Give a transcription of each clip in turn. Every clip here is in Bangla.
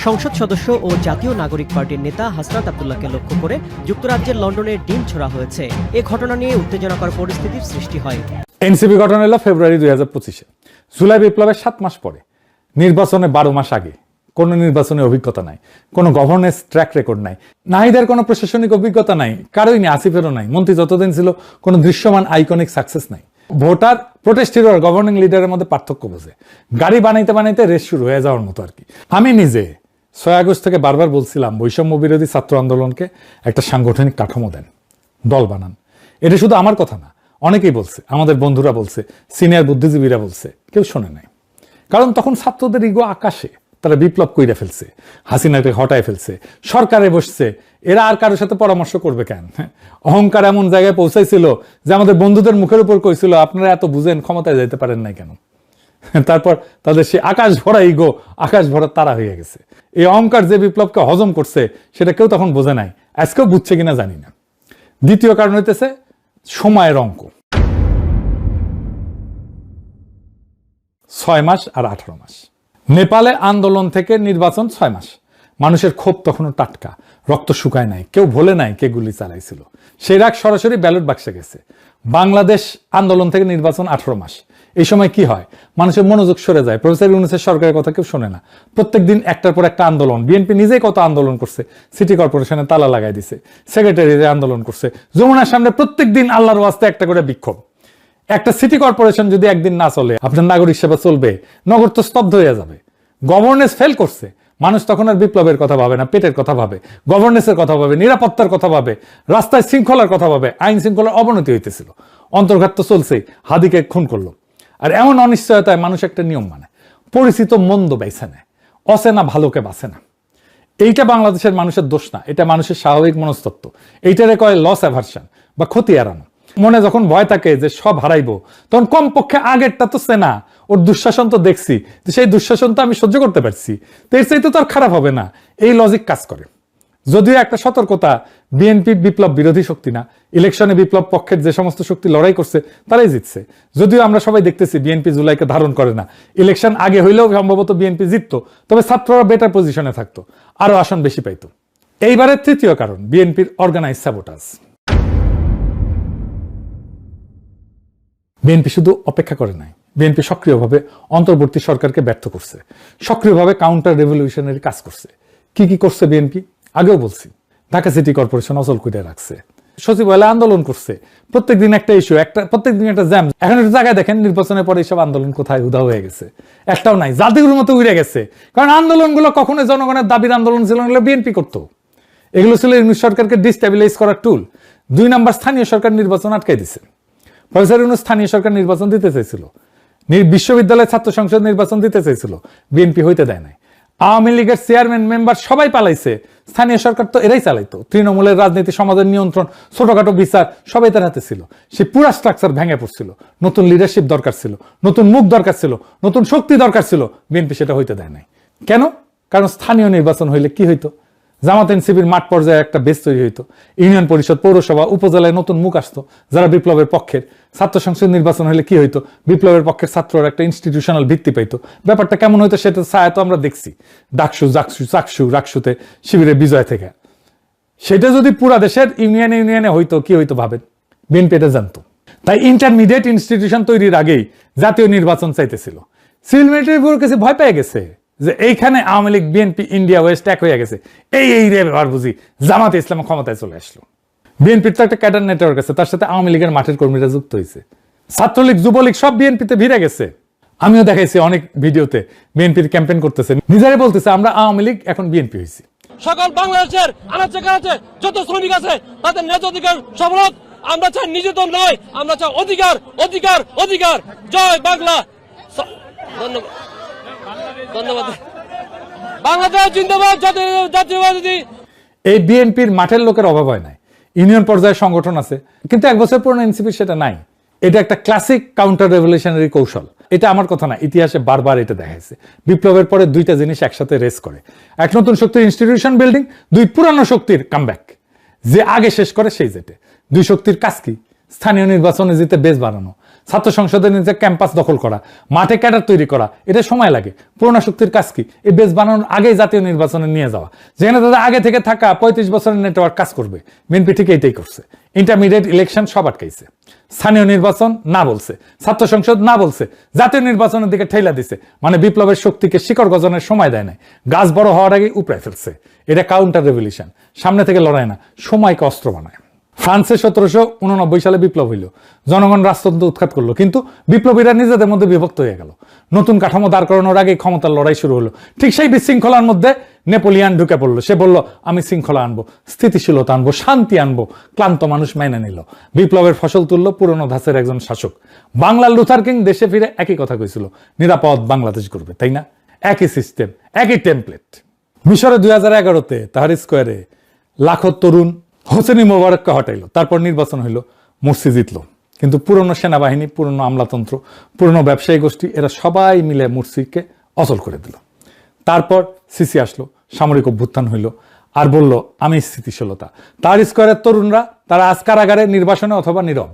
সংসদ সদস্য ও জাতীয় নাগরিক পার্টির নেতা হাসনাত আব্দুল্লাহকে লক্ষ্য করে যুক্তরাজ্যের লন্ডনে ডিম ছোড়া হয়েছে। এ ঘটনা নিয়ে উত্তেজনাকর পরিস্থিতির সৃষ্টি হয়। এনসিপি গঠন হলো ফেব্রুয়ারি 2025-এ। জুলাই বিপ্লবের 7 মাস পরে, নির্বাচনে 12 মাস আগে। কোনো নির্বাচনের অভিজ্ঞতা নাই, কোনো গভর্নেন্স ট্র্যাক রেকর্ড নাই, নাহিদের কোনো প্রশাসনিক অভিজ্ঞতা নাই, কারোই নেই, আসিফেরও নাই, মন্ত্রী যতদিন ছিল কোনো দৃশ্যমান আইকনিক সাকসেস নাই। ভোটার, প্রোটেস্ট হিরো আর গভর্নিং লিডারের মধ্যে পার্থক্য বোঝে। গাড়ি বানাইতে বানাইতে রেস শুরু হয়ে যাওয়ার মতো আর কি। আমি নিজে 6 আগস্ট থেকে বারবার বলছিলাম বৈষম্য বিরোধী ছাত্র আন্দোলনকে একটা সাংগঠনিক কাঠামো দেন, দল বানান। এটা শুধু আমার কথা না, অনেকেই বলছে, আমাদের বন্ধুরা বলছে, সিনিয়র বুদ্ধিজীবীরা বলছে, কেউ শোনে নাই। কারণ তখন ছাত্রদের ইগো আকাশে, তারা বিপ্লব কইরা ফেলছে, হাসিনাকে হটায় ফেলছে, সরকারে বসছে, এরা আর কারোর সাথে পরামর্শ করবে কেন? অহংকার এমন জায়গায় পৌঁছাইছিল যে আমাদের বন্ধুদের মুখের উপর কইছিল আপনারা এত বুঝেন, ক্ষমতায় যাইতে পারেন নাই কেন? তারপর তাদের সে আকাশ ভরা ইগো, আকাশ ভরা তারা হয়ে গেছে। এই অহংকার যে বিপ্লবকে হজম করছে সেটা কেউ তখন বোঝে নাই, আজকেও বুঝছে কিনা জানি না। দ্বিতীয় কারণ হইতেছে সময়ের অঙ্ক। 6 মাস আর 18 মাস। নেপালে আন্দোলন থেকে নির্বাচন 6 মাস। মানুষের ক্ষোভ তখনও টাটকা, রক্ত শুকায় নাই, কেউ ভোলে নাই কে গুলি চালাইছিল। সেই রাগ সরাসরি ব্যালট বাক্সে গেছে। বাংলাদেশ আন্দোলন থেকে নির্বাচন 18 মাস। এই সময় কি হয়? মানুষের মনোযোগ সরে যায়, প্রফেসর ইউনূসের সরকারের কথা কেউ শোনে না। প্রত্যেকদিন একটার পর একটা আন্দোলন। বিএনপি নিজেই কত আন্দোলন করছে, সিটি কর্পোরেশনে তালা লাগাই দিছে, সেক্রেটারিতে আন্দোলন করছে, যমুনার সামনে প্রত্যেকদিন আল্লাহর ওয়াস্তে একটা করে বিক্ষোভ। একটা সিটি কর্পোরেশন যদি একদিন না চলে, আপনার নাগরিক সেবা চলবে? নগর তো স্তব্ধ হয়ে যাবে। গভর্নেন্স ফেল করছে। মানুষ তখন আর বিপ্লবের কথা ভাবে না, পেটের কথা ভাবে, গভর্নেন্সের কথা ভাবে, নিরাপত্তার কথা ভাবে, রাস্তায় শৃঙ্খলার কথা ভাবে। আইন শৃঙ্খলার অবনতি হইতেছিল, অন্তর্ঘাত তো চলছেই, হাদিকে খুন করলো। আর এমন অনিশ্চয়তায় মানুষ একটা নিয়ম মানে, পরিচিত মন্দ বেছে নেয়, অচেনা ভালোকে বাঁচে না। এইটা বাংলাদেশের মানুষের দোষ না, এটা মানুষের স্বাভাবিক মনস্তত্ত্ব। এইটারে কয় লস অ্যাভারশন বা ক্ষতি এড়ানো। মনে যখন ভয় থাকে যে সব হারাইবো, তখন কমপক্ষে আগেরটা তো চেনা, ওর দুঃশাসন তো দেখছি, সেই দুঃশাসন তো আমি সহ্য করতে পারছি, তো এর চাইতে তো আর খারাপ হবে না, এই লজিক কাজ করে। যদিও একটা সতর্কতা, বিএনপি বিপ্লব বিরোধী শক্তি না। ইলেকশনে বিপ্লব পক্ষের যে সমস্ত শক্তি লড়াই করছে তারাই জিতছে। যদিও আমরা সবাই দেখতেছি বিএনপি জুলাইকে ধারণ করে না। ইলেকশন আগে হইলেও সম্ভবত বিএনপি জিততো, তবে ছাত্ররা বেটার পজিশনে থাকতো, আরো আসন বেশি পাইতো। এইবারের তৃতীয় কারণ, বিএনপির অর্গানাইজ সাবোটাজ। বিএনপি শুধু অপেক্ষা করে নাই, বিএনপি সক্রিয়ভাবে অন্তর্বর্তী সরকারকে ব্যর্থ করছে, সক্রিয়ভাবে কাউন্টার রেভলিউশনারি কাজ করছে। কি কি করছে বিএনপি? আগেও বলছি, ঢাকা সিটি কর্পোরেশন অচল করে রাখছে, সচিবালয়ে আন্দোলন করছে, প্রত্যেকদিন একটা ইস্যু, প্রত্যেকদিন একটা জ্যাম। এখন একটা জায়গায় দেখেন নির্বাচনের পরে এইসব আন্দোলন কোথায় উধাও হয়ে গেছে, একটাও নাই, জাতিগুলোর মতো উড়ে গেছে। কারণ আন্দোলনগুলো কখনোই জনগণের দাবির আন্দোলন ছিল, এগুলো বিএনপি করতো। এগুলো ছিল ইউনূস সরকারকে ডিস্টেবিলাইজ করার টুল। 2 নাম্বার, স্থানীয় সরকার নির্বাচন আটকাই দিছে। প্রফেসর ইউনূস স্থানীয় সরকার নির্বাচন দিতে চাইছিল, বিশ্ববিদ্যালয়ের ছাত্র সংসদ নির্বাচন দিতে চাইছিল, বিএনপি হইতে দেয় নাই। আওয়ামী লীগের চেয়ারম্যান মেম্বার সবাই পালাইছে, স্থানীয় সরকার তো এরাই চালাইতো। তৃণমূলের রাজনীতি, সমাজের নিয়ন্ত্রণ, ছোটখাটো বিচার সবাই তার হাতে ছিল। সে পুরা স্ট্রাকচার ভেঙে পড়ছিল। নতুন লিডারশিপ দরকার ছিল, নতুন মুখ দরকার ছিল, নতুন শক্তি দরকার ছিল। বিএনপি সেটা হইতে দেয় নাই। কেন? কারণ স্থানীয় নির্বাচন হইলে কি হইতো? জামাত এনসিপির মাঠ পর্যায়ে একটা বেস তৈরি হইতো, ইউনিয়ন পরিষদ, পৌরসভা, উপজেলায় নতুন মুখ আসতো যারা বিপ্লবের পক্ষের। ছাত্র সংসদ নির্বাচন হলে কি হইতো? বিপ্লবের পক্ষের ছাত্ররা একটা ইনস্টিটিউশনাল ভিত্তি পাইতো। ব্যাপারটা কেমন হইতো সেটা ছায়া তো আমরা দেখছি, ডাকসু, চাকসু, রাকসুতে শিবিরের বিজয় থেকে। সেটা যদি পুরা দেশের ইউনিয়নে হইতো, কি হইতো ভাবেন? বিএনপি এটা জানতো। তাই ইন্টারমিডিয়েট ইনস্টিটিউশন তৈরির আগেই জাতীয় নির্বাচন চাইতেছিল। সিভিল মিলিটারি ব্যুরোর কাছে ভয় পেয়ে গেছে যে এইখানে Awami League, BNP, India West এক হয়ে গেছে, এই রে ব্যাপার বুঝি, জামাতে ইসলাম ক্ষমতায় চলে আসলো। বিএনপির তো একটা ক্যাডার নেটওয়ার্ক আছে, তার সাথে আওয়ামী লীগের মাঠের কর্মীরা যুক্ত হয়েছে। ছাত্রলীগ, যুবলীগ সব বিএনপিতে ভিড়ে গেছে। আমিও দেখাইছি অনেক ভিডিওতে, বিএনপির ক্যাম্পেইন করতেছে, নিজেরাই বলতেছে আমরা আওয়ামী লীগ, এখন বিএনপি হয়েছি। সকল বাংলাদেশের আনাচে কানাচে যত শ্রমিক আছে তাদের ন্যায্য অধিকার সবরত আমরা চাই, নির্যাতন নয়, আমরা চাই অধিকার, অধিকার, অধিকার। জয় বাংলা। ধন্যবাদ, ধন্যবাদ। বাংলাদেশ জিন্দাবাদ, জাতীয়বাদী। এই বিএনপির মাঠের লোকের অভাব হয় নাই, ইউনিয়ন পর্যায়ে সংগঠন আছে, কিন্তু 1 বছর পুরনো এনসিপি সেটা নাই। এটা একটা ক্লাসিক কাউন্টার রেভলিউশনারি কৌশল। এটা আমার কথা না, ইতিহাসে বারবার এটা দেখাইছে। বিপ্লবের পরে 2টা জিনিস একসাথে রেস করে, এক নতুন শক্তির ইনস্টিটিউশন বিল্ডিং, 2 পুরানো শক্তির কামব্যাক। যে আগে শেষ করে সেই জেটে। 2 শক্তির কাজ কি? স্থানীয় নির্বাচনে জিতে বেস বাড়ানো, ছাত্র সংসদের নিচে ক্যাম্পাস দখল করা, মাঠে ক্যাডার তৈরি করা, এটা সময় লাগে। পুরোনো শক্তির কাজ কি? এই বেস বানানোর আগেই জাতীয় নির্বাচনে নিয়ে যাওয়া, যেখানে তাদের আগে থেকে থাকা 35 বছরের নেটওয়ার্ক কাজ করবে। বিএনপি ঠিক এইটাই করছে। ইন্টারমিডিয়েট ইলেকশন সব আটকাইছে, স্থানীয় নির্বাচন না বলছে, ছাত্র সংসদ না বলছে, জাতীয় নির্বাচনের দিকে ঠেলা দিছে। মানে বিপ্লবের শক্তিকে শিকড় গজনের সময় দেয় নাই, গাছ বড় হওয়ার আগে উপড়ে ফেলছে। এটা কাউন্টার রেভলিউশন, সামনে থেকে লড়াই না, সময়কে অস্ত্র বানায়। ফ্রান্সে 1789 সালে বিপ্লব হইল, জনগণ রাজতন্ত্র উৎখাত করলো, কিন্তু বিপ্লবীরা নিজেদের মধ্যে বিভক্ত হয়ে গেল। নতুন কাঠামো দাঁড় করানোর আগে ক্ষমতার লড়াই শুরু হলো। ঠিক সেই বিশৃঙ্খলার মধ্যে নেপোলিয়ান ঢুকে পড়লো। সে বলল, আমি শৃঙ্খলা আনবো, স্থিতিশীলতা আনবো, শান্তি আনবো। ক্লান্ত মানুষ মেনে নিল, বিপ্লবের ফসল তুললো পুরনো ধাঁচের একজন শাসক। বাংলার লুথার কিং দেশে ফিরে একই কথা কইছিল, নিরাপদ বাংলাদেশ করবে, তাই না? একই সিস্টেম, একই টেমপ্লেট। মিশরে 2011-তে তাহার স্কোয়ারে লাখো তরুণ হোসেনি মোবারককে হটাইলো, তারপর নির্বাচন হইলো, মুরসি জিতলো। কিন্তু পুরনো সেনাবাহিনী, পুরনো আমলাতন্ত্র, পুরনো ব্যবসায়ী গোষ্ঠী, এরা সবাই মিলে মুরসিকে অচল করে দিল। তারপর সিসি আসলো, সামরিক অভ্যুত্থান হইল, আর বলল আমি স্থিতিশীলতা। তার স্কোয়ারের তরুণরা, তারা আজ কারাগারে, নির্বাসনে অথবা নীরব।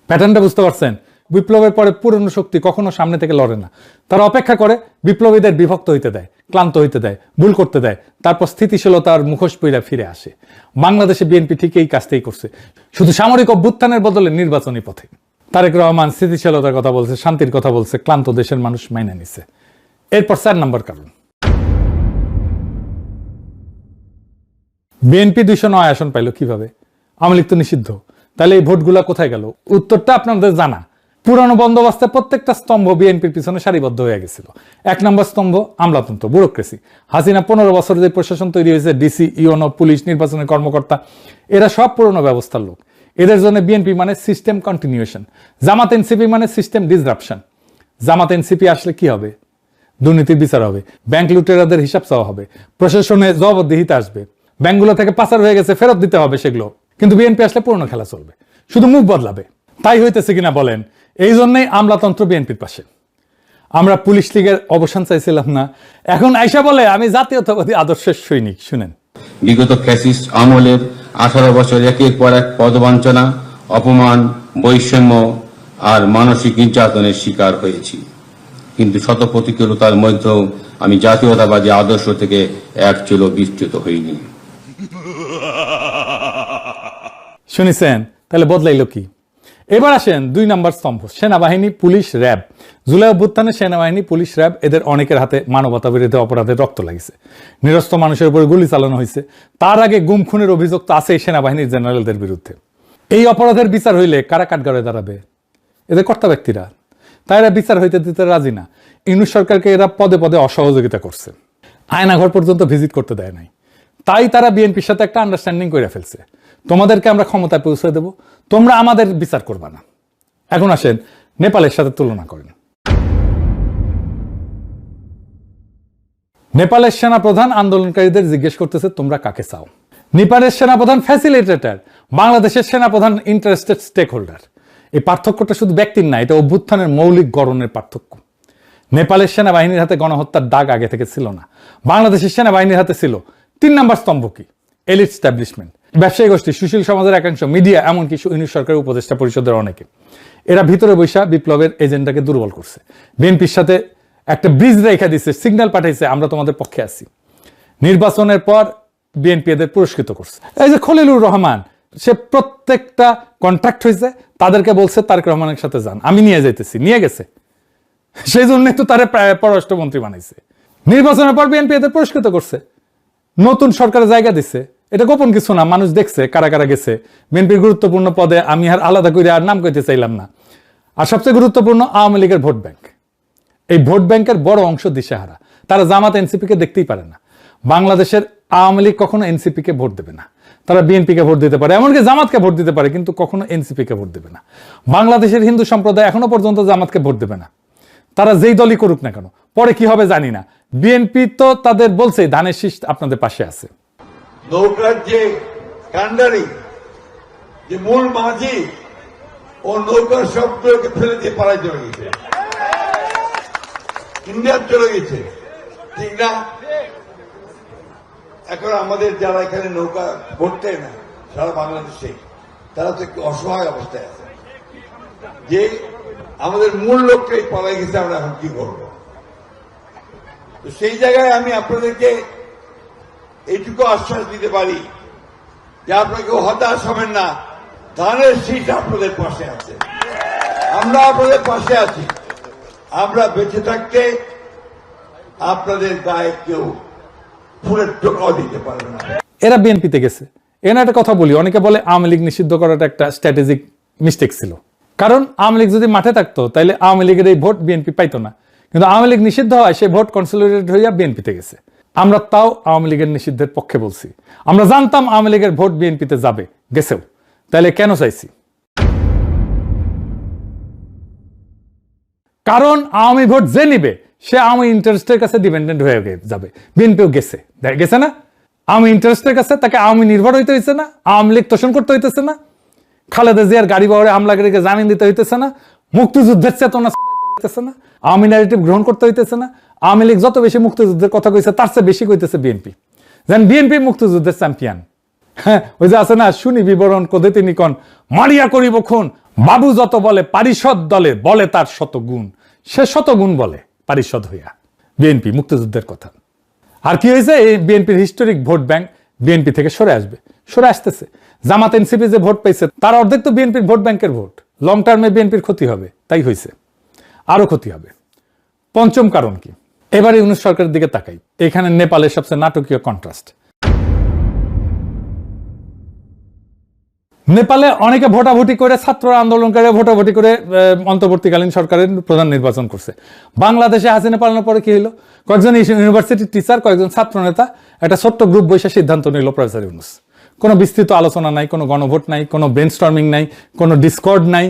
প্যাটার্নটা বুঝতে পারছেন? বিপ্লবের পরে পুরনো শক্তি কখনো সামনে থেকে লড়ে না, তারা অপেক্ষা করে, বিপ্লবীদের বিভক্ত হইতে দেয়, ক্লান্ত হইতে দেয়, ভুল করতে দেয়, তারপর স্থিতিশীলতার মুখোশ পইরা ফিরে আসে। বাংলাদেশে বিএনপি ঠিক এই কাজটাই করছে, শুধু সামরিক অভ্যুত্থানের বদলে নির্বাচনী পথে। তারেক রহমান স্থিতিশীলতার কথা বলছে, শান্তির কথা বলছে, ক্লান্ত দেশের মানুষ মাইনে নিছে। এরপর 4 নম্বর কারণ, বিএনপি 209 আসন পাইল কিভাবে? আওয়ামী লীগ তো নিষিদ্ধ, তাহলে এই ভোটগুলা কোথায় গেল? উত্তরটা আপনাদের জানা। পুরানো বন্দোবস্তে প্রত্যেকটা স্তম্ভ বিএনপির পিছনে সারিবদ্ধ হয়ে গেছিল। 1 নম্বর স্তম্ভ আমলাতন্ত্র, ব্যুরোক্রেসি। হাসিনা 15 বছর যে প্রশাসন তৈরি হয়েছে, ডিসি, ইউনো, পুলিশ, নির্বাচনের কর্মকর্তা, এরা সব পুরনো ব্যবস্থার লোক। এদের জন্য বিএনপি মানে সিস্টেম কন্টিনিউশন, জামাত এনসিপি মানে সিস্টেম ডিসরাপশন। জামাত এনসিপি আসলে কি হবে? দুর্নীতির বিচার হবে, ব্যাংক লুটেরাদের হিসাব চাওয়া হবে, প্রশাসনে জবাবদিহিতা আসবে, ব্যাংকগুলো থেকে পাচার হয়ে গেছে ফেরত দিতে হবে সেগুলো। কিন্তু বিএনপি আসলে পুরনো খেলা চলবে, শুধু মুখ বদলাবে। তাই হইতেছে কিনা বলেন? এই জন্যই আমলাতন্ত্র বিএনপির পাশে। আমরা পুলিশ লীগের অবসান চাইছিলাম না, এখন আইসা বলে আমি জাতীয়তাবাদী আদর্শের সৈনিক। শুনেন, বিগত ফ্যাসিস্ট আমলের 18 বছর একের পর এক পদবঞ্চনা, অপমান, বৈষম্য আর মানসিক নির্যাতনের শিকার হয়েছি, কিন্তু শত প্রতিকূলতার মধ্যেও আমি জাতীয়তাবাদী আদর্শ থেকে এক চুলো বিচ্যুত হইনি। শুনেছেন? তাহলে বদলাইলো কি? এবার আসেন 2 নম্বর স্তম্ভ, সেনাবাহিনী, পুলিশ, র্যাব। জুলাই অভ্যুত্থানে সেনাবাহিনী, পুলিশ, র্যাব এদের অনেকের হাতে মানবতা বিরোধী অপরাধের রক্ত লাগিছে, নিরস্ত্র মানুষের উপর গুলি চালানো হয়েছে। তার আগে গুম খুনের অভিযোগ তো আছে সেনাবাহিনীর জেনারেলদের বিরুদ্ধে। এই অপরাধের বিচার হইলে কারা কাঠগড়ায় দাঁড়াবে? এদের কর্তা ব্যক্তিরা। তাই এরা বিচার হইতে দিতে রাজি না। ইউনূস সরকারকে এরা পদে পদে অসহযোগিতা করছে, আয়নাঘর পর্যন্ত ভিজিট করতে দেয় নাই। তাই তারা বিএনপির সাথে একটা আন্ডারস্ট্যান্ডিং করে ফেলছে, তোমাদেরকে আমরা ক্ষমতায় পৌঁছে দেব, তোমরা আমাদের বিচার করবা না। এখন আসেন নেপালের সাথে তুলনা করেন। নেপালের সেনাপ্রধান আন্দোলনকারীদের জিজ্ঞেস করতেছে তোমরা কাকে চাও? নেপালের সেনাপ্রধান ফ্যাসিলিটেটর, বাংলাদেশের সেনাপ্রধান ইন্টারেস্টেড স্টেক হোল্ডার। এই পার্থক্যটা শুধু ব্যক্তির না, এটা অভ্যুত্থানের মৌলিক গড়নের পার্থক্য। নেপালের সেনাবাহিনীর হাতে গণহত্যার দাগ আগে থেকে ছিল না, বাংলাদেশের সেনাবাহিনীর হাতে ছিল। 3 নম্বর স্তম্ভ কি? এলিট স্ট্যাবলিশমেন্ট, ব্যবসায়ী গোষ্ঠী, সুশীল সমাজের একাংশ, মিডিয়া, এমনকি ইউনূস সরকারের উপদেষ্টা পরিষদের অনেকে। এরা ভিতরে বৈশা বিপ্লবের এজেন্ডাকে দুর্বল করছে, বিএনপির সাথে একটা ব্রিজ রেখা দিচ্ছে, সিগন্যাল পাঠাইছে আমরা তোমাদের পক্ষে আছি। নির্বাচনের পর বিএনপি এদের পুরস্কৃত করছে। এই যে খলিলুর রহমান, সে প্রত্যেকটা কন্ট্রাক্ট হয়েছে, তাদেরকে বলছে তারেক রহমানের সাথে যান, আমি নিয়ে যাইতেছি, নিয়ে গেছে। সেই জন্যই তো তারা পররাষ্ট্রমন্ত্রী বানাইছে। নির্বাচনের পর বিএনপি এদের পুরস্কৃত করছে, নতুন সরকারের জায়গা দিচ্ছে। এটা গোপন কিছু না, মানুষ দেখছে কারা কারা গেছে বিএনপির গুরুত্বপূর্ণ পদে। আমি আর আলাদা করে আর নাম কইতে চাইলাম না। আর সবচেয়ে গুরুত্বপূর্ণ, আওয়ামী লীগের ভোট ব্যাংক। এই ভোট ব্যাংকের বড় অংশ দিশেহারা, তারা জামাত এনসিপিকে দেখতেই পারে না। বাংলাদেশের আওয়ামী লীগ কখনো এনসিপিকে ভোট দেবে না, তারা বিএনপিকে ভোট দিতে পারে, এমনকি জামাতকে ভোট দিতে পারে, কিন্তু কখনো এনসিপিকে ভোট দেবে না। বাংলাদেশের হিন্দু সম্প্রদায় এখনো পর্যন্ত জামাতকে ভোট দেবে না, তারা যেই দলই করুক না কেন। পরে কি হবে জানি না। বিএনপি তো তাদের বলছে ধানের শীষ আপনাদের পাশে আছে। নৌকার যে কান্ডারি, যে মূল মাঝি, ও নৌকার সবগুলোকে ফেলে দিয়ে পাড়ায় চলে গেছে, ইন্ডিয়া চলে গেছে, ঠিক না? এখন আমাদের যারা এখানে নৌকা ভরতে না সারা বাংলাদেশে, তারা তো একটু অসহায় অবস্থায় আছে। যে আমাদের মূল লক্ষ্যেই পালাই গেছে, আমরা এখন কি করব? তো সেই জায়গায় আমি আপনাদেরকে এইটুকু আশ্বাস দিতে পারি যে আপনাকে হতাশ হবেন না, ধানের শীষ আপনাদের পাশে আছে, আমরা আপনাদের পাশে আছি। আমরা বেঁচে থাকতে আপনাদের গায়ে কেউ ফুলের টোকাও দিতে পারবে না। এরা বিএনপিতে গেছে। এখানে একটা কথা বলি, অনেকে বলে আওয়ামী লীগ নিষিদ্ধ করাটা একটা স্ট্র্যাটেজিক মিস্টেক ছিল, কারণ আওয়ামী লীগ যদি মাঠে থাকতো তাহলে আওয়ামী লীগের এই ভোট বিএনপি পাইতো না, কিন্তু আওয়ামী লীগ নিষিদ্ধ হয় সেই ভোট কনসলিডেটেড হইয়া বিএনপিতে গেছে। আমরা তাও আওয়ামী লীগের নিষিদ্ধের পক্ষে বলছি, আমরা জানতাম আওয়ামী লীগের ভোট বিএনপিতে যাবে, গেছেও, তাহলে কেন চাইছি? কারণ আওয়ামী ভোট যে নিবে সে আওয়ামী ইন্টারেস্টের কাছে ডিপেন্ডেন্ট হয়ে যাবে। বিএনপিও গেছে, গেছে না? আওয়ামী ইন্টারেস্টের কাছে তাকে আওয়ামী নির্ভর হইতে হইতেছে না, আওয়ামী লীগ তোষণ করতে হইতেছে না, খালেদা জিয়ার গাড়ি বহরে হামলাকারীকে জামিন দিতে হইতেছে না, মুক্তিযুদ্ধের চেতনা হইতেছে না, আওয়ামী ন্যারেটিভ গ্রহণ করতে হইতেছে না। আওয়ামী লীগ যত বেশি মুক্তিযুদ্ধের কথা কইছে তার চেয়ে বেশি কইতেছে বিএনপি, যেন বিএনপি মুক্তিযুদ্ধের চ্যাম্পিয়ন। হ্যাঁ, ওই যে আছে না, শুনি বিবরণ কোদে তিনি কন, মারিয়া করিব খুন, বাবু যত বলে পারিষদ দলে বলে তার শত গুণ, সে শত গুণ বলে পারিষদ হইয়া। বিএনপি মুক্তিযুদ্ধের কথা। আর কি হয়েছে? এই বিএনপির হিস্টোরিক ভোট ব্যাংক বিএনপি থেকে সরে আসবে, সরে আসতেছে। জামাত এনসিপি যে ভোট পাইছে তার অর্ধেক তো বিএনপির ভোট ব্যাংকের ভোট। লং টার্মে বিএনপির ক্ষতি হবে, তাই হয়েছে, আরো ক্ষতি হবে। পঞ্চম কারণ কি? এবারে ইউনূস সরকারের দিকে তাকাই, এখানে নেপালের সবচেয়ে নাটকীয় কন্ট্রাস্ট। নেপালে অনেকে ভোটাভুটি করে, ছাত্র আন্দোলনকারী ভোটাভুটি করে অন্তর্বর্তীকালীন সরকারের প্রধান নির্বাচন করছে। বাংলাদেশে হাসিনা পালানোর পরে কি হলো? কয়েকজন ইউনিভার্সিটির টিচার, কয়েকজন ছাত্র নেতা একটা ছোট্ট গ্রুপ বসে সিদ্ধান্ত নিল প্রফেসর ইউনূস। কোনো বিস্তৃত আলোচনা নাই, কোনো গণভোট নাই, কোনো ব্রেনস্টর্মিং নাই, কোনো ডিসকর্ড নাই,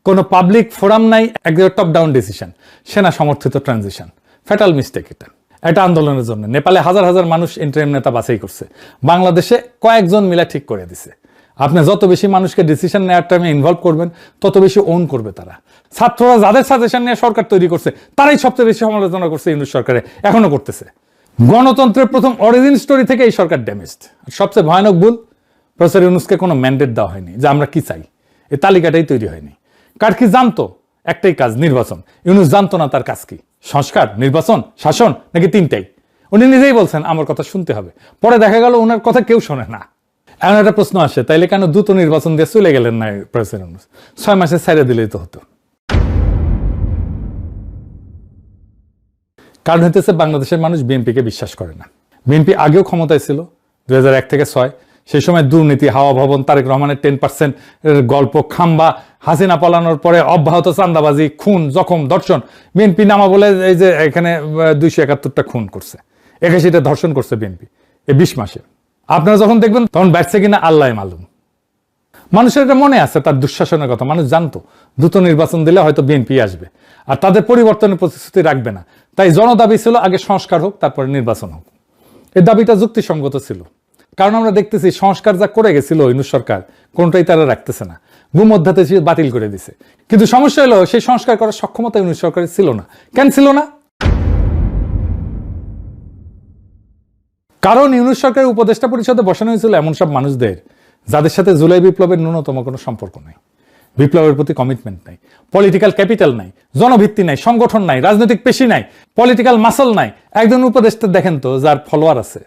কোনো পাবলিক ফোরাম নাই, একদম টপ ডাউন ডিসিশন, সেনা সমর্থিত ট্রানজিশন। ফ্যাটাল মিস্টেক এটা। এটা আন্দোলনের জন্য নেপালে হাজার হাজার মানুষ ইন্টারিম নেতা বাছাই করছে, বাংলাদেশে কয়েকজন মিলে ঠিক করে দিছে। আপনি যত বেশি মানুষকে ডিসিশন নেওয়ার টাইমে ইনভলভ করবেন তত বেশি ওন করবে তারা। ছাত্ররা যাদের সাজেশন নিয়ে সরকার তৈরি করছে তারাই সবচেয়ে বেশি সমালোচনা করছে ইউনূস সরকারে, এখনো করতেছে। গণতন্ত্রের প্রথম অরিজিন স্টোরি থেকে এই সরকার ড্যামেজড। সবচেয়ে ভয়ানক ভুল, প্রফেসর ইউনূসকে কোনো ম্যান্ডেট দেওয়া হয়নি যে আমরা কি চাই, এই তালিকাটাই তৈরি হয়নি। কার কি জানতো? একটাই কাজ, নির্বাচন। ইউনূস জানতো না তার কাজ কি, সংস্কার, নির্বাচন, শাসন, নাকি তিনটাই। উনি নিজেই বলছেন আমার কথা শুনতে হবে, পরে দেখা গেল ওনার কথা কেউ শোনে না। এমন একটা প্রশ্ন আসে, তাইলে কেন দ্রুত নির্বাচন দিয়ে চলে গেলেন না প্রফেসর ইউনূস? 6 মাসে ছেড়ে দিলেই তো হতো। কারণ হইতেছে বাংলাদেশের মানুষ বিএনপিকে বিশ্বাস করে না। বিএনপি আগেও ক্ষমতায় ছিল 2001 থেকে 6, সেই সময় দুর্নীতি, হাওয়া ভবন, তারেক রহমানের 10% গল্প, খাম্বা, হাসিনা পালানোর পরে অব্যাহত চান্দাবাজি, খুন, জখম, ধর্ষণ। বিএনপি নামা বলে এই যে এখানে 271টা খুন করছে, 81টা ধর্ষণ করছে বিএনপি এই 20 মাসে। আপনারা যখন দেখবেন তখন ব্যাটছে কিনা আল্লাহ মালুম। মানুষের এটা মনে আছে তার দুঃশাসনের কথা, মানুষ জানতো দ্রুত নির্বাচন দিলে হয়তো বিএনপি আসবে আর তাদের পরিবর্তনের প্রতিশ্রুতি রাখবে না। তাই জনদাবি ছিল আগে সংস্কার হোক তারপরে নির্বাচন হোক। এই দাবিটা যুক্তিসঙ্গত ছিল, কারণ আমরা দেখতেছি সংস্কার যা করে গেছিল ইউনূস সরকার কোনটাই তারা রাখতেছে না, ভূমধ্যাদেশ বাতিল করে দিছে। কিন্তু সমস্যা হলো সেই সংস্কার করার সক্ষমতা ইউনূস সরকারের ছিল না। কেন ছিল না? কারণ ইউনূস সরকারের উপদেষ্টা পরিষদে বসানো হয়েছিল এমন সব মানুষদের যাদের সাথে জুলাই বিপ্লবের ন্যূনতম কোনো সম্পর্ক নেই, বিপ্লবের প্রতি কমিটমেন্ট নাই, পলিটিক্যাল ক্যাপিটাল নাই, জনভিত্তি নাই, সংগঠন নাই, রাজনৈতিক পেশি নাই, পলিটিক্যাল মাসল নাই। একজন উপদেষ্টা দেখেন তো যার ফলোয়ার আছে?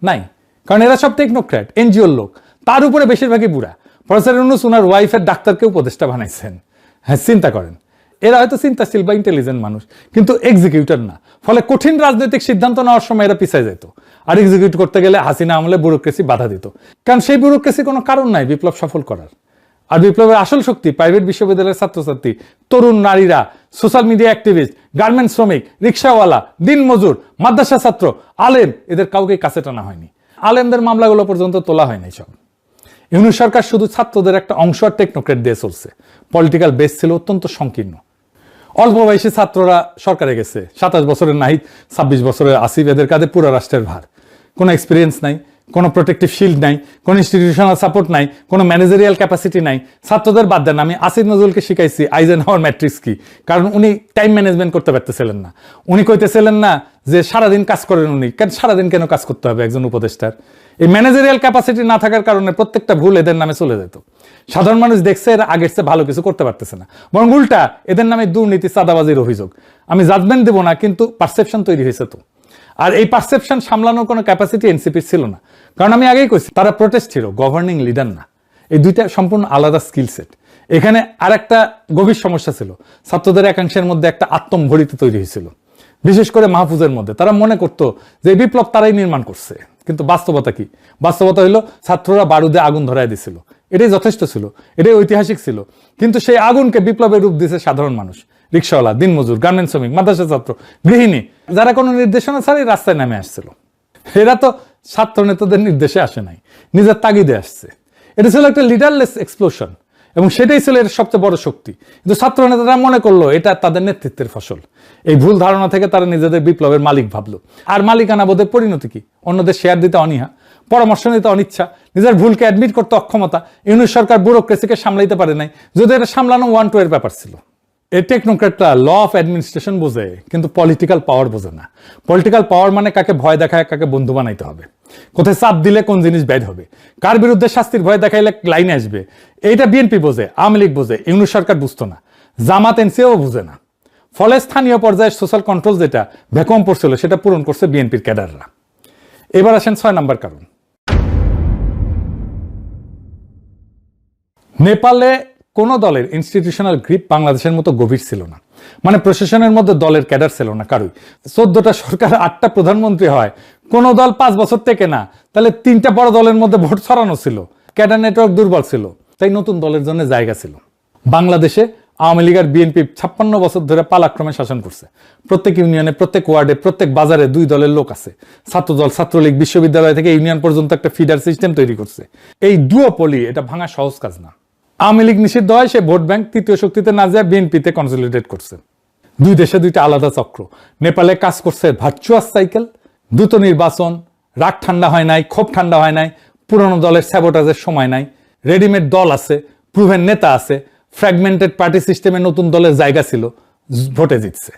নাই। কারণ এরা সব টেকনোক্র্যাট, এনজিওর লোক, তার উপরে বেশিরভাগই বুড়া। প্রফেসর ইউনূস ওনার ওয়াইফের ডাক্তারকে উপদেষ্টা বানাইছেন। হ্যাঁ, চিন্তা করেন, এরা হয়তো চিন্তাশীল বা ইন্টেলিজেন্ট মানুষ, কিন্তু এক্সিকিউটর না। ফলে কঠিন রাজনৈতিক সিদ্ধান্ত নেওয়ার সময় এরা পিছিয়ে যেত, আর এক্সিকিউট করতে গেলে হাসিনা আমলে ব্যুরোক্রেসি বাধা দিত। কারণ সেই ব্যুরোক্রেসি কোনো কারণ নাই বিপ্লব সফল করার। আর বিপ্লবের আসল শক্তি প্রাইভেট বিশ্ববিদ্যালয়ের ছাত্রছাত্রী, তরুণ নারীরা, সোশ্যাল মিডিয়া অ্যাক্টিভিস্ট, গার্মেন্টস শ্রমিক, রিক্সাওয়ালা, দিনমজুর, মাদ্রাসা ছাত্র, আলেম, এদের কাউকে কাছে টানা হয়নি। আলেমদের মামলাগুলো পর্যন্ত তোলা হয়নি সব। ইউনূস সরকার শুধু ছাত্রদের একটা অংশ আর টেকনোক্রেট দিয়ে চলছে। পলিটিক্যাল বেস ছিল অত্যন্ত সংকীর্ণ। অল্প বয়সী ছাত্ররা সরকারে গেছে, 27 বছরের নাহিদ, 26 বছরের আসিফ, এদের কাঁধে পুরো রাষ্ট্রের ভার। কোনো এক্সপিরিয়েন্স নাই, কোনো প্রোটেক্টিভ শিল্ড নাই, কোনো ইনস্টিটিউশনাল সাপোর্ট নাই, কোনো ম্যানেজারিয়াল ক্যাপাসিটি নাই। ছাত্রদের বাদ দেন, আমি আসিফ নজরুলকে শিখাইছি আইজেনহাওয়ার ম্যাট্রিক্স কি, কারণ উনি টাইম ম্যানেজমেন্ট করতে পারতেছিলেন না। উনি কইতেছিলেন না যে সারাদিন কাজ করেন উনি, কেন সারাদিন কেন কাজ করতে হবে একজন উপদেষ্টার? এই ম্যানেজারিয়াল ক্যাপাসিটি না থাকার কারণে প্রত্যেকটা ভুল এদের নামে চলে যেত। সাধারণ মানুষ দেখছে এরা আগের চেয়ে ভালো কিছু করতে পারতেছে না, বরং উল্টা এদের নামে দুর্নীতি, চাঁদাবাজির অভিযোগ। আমি জাজমেন্ট দেবো না, কিন্তু পারসেপশন তৈরি হয়েছে তো। আর এই পারসেপশন সামলানোর কোনো ক্যাপাসিটি এনসিপির ছিল না, কারণ আমি আগেই কইছি তারা প্রোটেস্ট হিরো, গভর্নিং লিডার না। এই দুইটা সম্পূর্ণ আলাদা স্কিল সেট। এখানে আর একটা গভীর সমস্যা ছিল, ছাত্রদের একাংশের মধ্যে একটা আত্মম্ভরিত তৈরি হয়েছিল, বিশেষ করে মাহফুজের মধ্যে। তারা মনে করতো যে বিপ্লব তারাই নির্মাণ করছে, কিন্তু বাস্তবতা কি? বাস্তবতা হলো ছাত্ররা বারুদে আগুন ধরায় দিছিল, এটাই যথেষ্ট ছিল, এটাই ঐতিহাসিক ছিল। কিন্তু সেই আগুনকে বিপ্লবের রূপ দিয়েছে সাধারণ মানুষ, রিক্সাওয়ালা, দিনমজুর, গার্মেন্টস শ্রমিক, মাদ্রাসা ছাত্র, গৃহিণী, যারা কোনো নির্দেশনা ছাড়াই রাস্তায় নামে আসছিল। এরা তো ছাত্র নেতাদের নির্দেশে আসে নাই, নিজের তাগিদে আসছে। এটা ছিল একটা লিডারলেস এক্সপ্লোশন, এবং সেটাই ছিল এর সবচেয়ে বড় শক্তি। কিন্তু ছাত্র নেতারা মনে করলো এটা তাদের নেতৃত্বের ফসল। এই ভুল ধারণা থেকে তারা নিজেদের বিপ্লবের মালিক ভাবলো। আর মালিকানা বোধের পরিণতি কি? অন্যদের শেয়ার দিতে অনীহা, পরামর্শ নিতে অনিচ্ছা, নিজের ভুলকে অ্যাডমিট করতে অক্ষমতা। ইউনিট সরকার ব্যুরোক্রেসিকে সামলাইতে পারে নাই, যদি এটা সামলানো 1-2 এর ব্যাপার ছিল। এই টেকনোক্রেটরা ল অফ অ্যাডমিনিস্ট্রেশন বোঝে, কিন্তু পলিটিক্যাল পাওয়ার বোঝে না। পলিটিক্যাল পাওয়ার মানে কাকে ভয় দেখায়, কাকে বন্ধু বানাইতে হবে, কোথায় চাপ দিলে কোন জিনিস ব্যাড হবে, কার বিরুদ্ধে শাস্তির ভয় দেখাইলে লাইনে আসবে। এইটা বিএনপি বোঝে, আওয়ামী লীগ বোঝে, ইউনিট সরকার বুঝতো না, জামাত এনসিও বুঝে না। ফলে স্থানীয় পর্যায়ে সোশ্যাল কন্ট্রোল যেটা ভ্যাকুয়াম পড়ছিল, সেটা পূরণ করছে বিএনপির ক্যাডাররা। এবার আসেন 6 নম্বর কারণ। নেপালে কোন দলের ইনস্টিটিউশনাল গ্রিপ বাংলাদেশের মতো গভীর ছিল না। মানে প্রশাসনের মধ্যে দলের ক্যাডার ছিল না কারোই। 14টা সরকার, 8টা প্রধানমন্ত্রী হয়, কোন দল 5 বছর থেকে না, তাহলে 3টা বড় দলের মধ্যে ভোট ছড়ানো ছিল, ক্যাডার নেটওয়ার্ক দুর্বল ছিল, তাই নতুন দলের জন্য জায়গা ছিল। বাংলাদেশে আওয়ামী লীগ আর বিএনপি 56 বছর ধরে পালাক্রমে শাসন করছে। প্রত্যেক ইউনিয়নে, প্রত্যেক ওয়ার্ডে, প্রত্যেক বাজারে 2 দলের লোক আছে। ছাত্রদল, ছাত্রলীগ, বিশ্ববিদ্যালয় থেকে ইউনিয়ন পর্যন্ত একটা ফিডার সিস্টেম তৈরি করছে। এই ডুওপলি, এটা ভাঙা সহজ কাজ না। আওয়ামী লীগ নিষিদ্ধ হয়, সে ভোট ব্যাংক তৃতীয় শক্তিতে না যায় বিএনপিতে কনসলিডেট করছে। 2 দেশে 2টা আলাদা চক্র। নেপালে কাজ করছে ভার্চুয়াস সাইকেল, দ্রুত নির্বাচন, রাগ ঠান্ডা হয় নাই, ক্ষোভ ঠান্ডা হয় নাই, পুরনো দলের স্যাবোটাজের সময় নাই, রেডিমেড দল আছে, প্রুভেন নেতা আছে, ফ্র্যাগমেন্টেড পার্টি সিস্টেমে নতুন দলের জায়গা ছিল, ভোটে জিতছে।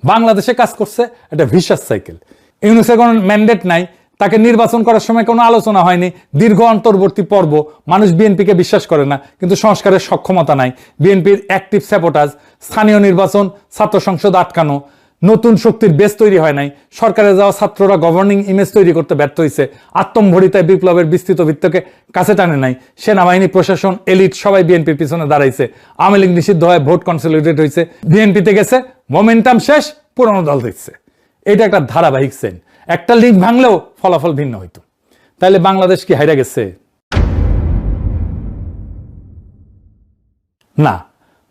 বাংলাদেশে কাজ করছে একটা ভিশাস সাইকেল। ইউনুসের কোনো ম্যান্ডেট নাই, তাকে নির্বাচন করার সময় কোনো আলোচনা হয়নি, দীর্ঘ অন্তর্বর্তী পর্ব, মানুষ বিএনপিকে বিশ্বাস করে না, কিন্তু সংস্কারের সক্ষমতা নাই, বিএনপির অ্যাক্টিভ স্যাবোটাজ, স্থানীয় নির্বাচন, ছাত্র সংসদ আটকানো, নতুন শক্তির বেস তৈরি হয় নাই, সরকারে যাওয়া ছাত্ররা গভর্নিং ইমেজ তৈরি করতে ব্যর্থ হয়েছে, আত্মম্ভরিতায় বিপ্লবের বিস্তৃত বৃত্তকে কাছে টানে নাই, সেনাবাহিনী, প্রশাসন, এলিট সবাই বিএনপির পিছনে দাঁড়াইছে, আওয়ামী লীগ নিষিদ্ধ হয়, ভোট কনসলিডেট হয়েছে, বিএনপিতে গেছে, মোমেন্টাম শেষ, পুরনো দল দিচ্ছে। এটা একটা ধারাবাহিক সেন। একটা লিগ ভাঙলেও ফলাফল ভিন্ন হইতো। তাইলে বাংলাদেশ কি হাইরা গেছে? না,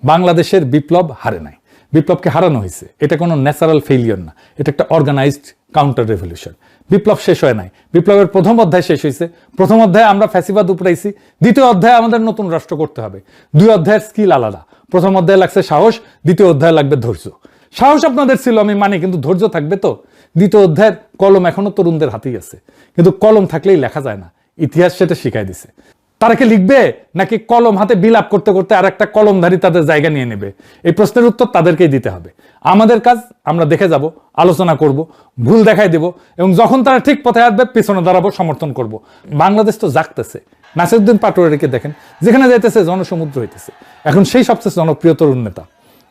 বাংলাদেশের বিপ্লব হারে নাই, বিপ্লবকে হারানো হয়েছে। এটা কোনো ন্যাচারাল ফেইলিয়র না, এটা একটা অর্গানাইজড কাউন্টার রেভলিউশন। বিপ্লব শেষ হয় নাই, বিপ্লবের প্রথম অধ্যায় শেষ হয়েছে। প্রথম অধ্যায়ে আমরা ফ্যাসিবাদ উপড়াইছি, দ্বিতীয় অধ্যায়ে আমাদের নতুন রাষ্ট্র করতে হবে। 2 অধ্যায়ের স্কিল আলাদা। প্রথম অধ্যায়ে লাগছে সাহস, দ্বিতীয় অধ্যায়ে লাগবে ধৈর্য। সাহস আপনাদের ছিল আমি মানি, কিন্তু ধৈর্য থাকবে তো। দ্বিতীয় অধ্যায়ের কলম এখনো তরুণদের হাতেই আছে, কিন্তু কলম থাকলেই লেখা যায় না, ইতিহাস সেটা শিখাই দিছে। তারা কি লিখবে, নাকি কলম হাতে বিলাপ করতে করতে আর একটা কলমধারী তাদের জায়গা নিয়ে নেবে? এই প্রশ্নের উত্তর তাদেরকেই দিতে হবে। আমাদের কাজ, আমরা দেখে যাব, আলোচনা করব, ভুল দেখাই দেব, এবং যখন তারা ঠিক পথে আসবে পিছনে দাঁড়াবো, সমর্থন করব। বাংলাদেশ তো জাগতেছে। নাসিরউদ্দিন পাটোয়ারিকে দেখেন, যেখানে যাইতেছে জনসমুদ্র হইতেছে। এখন সেই সবচেয়ে জনপ্রিয় তরুণ নেতা,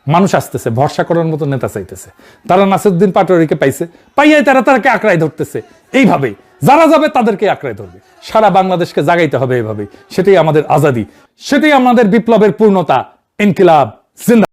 মানুষ আসতেছে, ভরসা করার মতো নেতা চাইতেছে। তারা নাসিরউদ্দিন পাটোয়ারিকে পাইছে, পাইয়াই তাকে আঁকড়ায় ধরতেছে। এইভাবেই যারা যাবে তাদেরকে আঁকড়ায় ধরবে। সারা বাংলাদেশকে জাগাইতে হবে এভাবেই। সেটাই আমাদের আজাদি, সেটাই আমাদের বিপ্লবের পূর্ণতা। ইনকিলাব জিন্দাবাদ।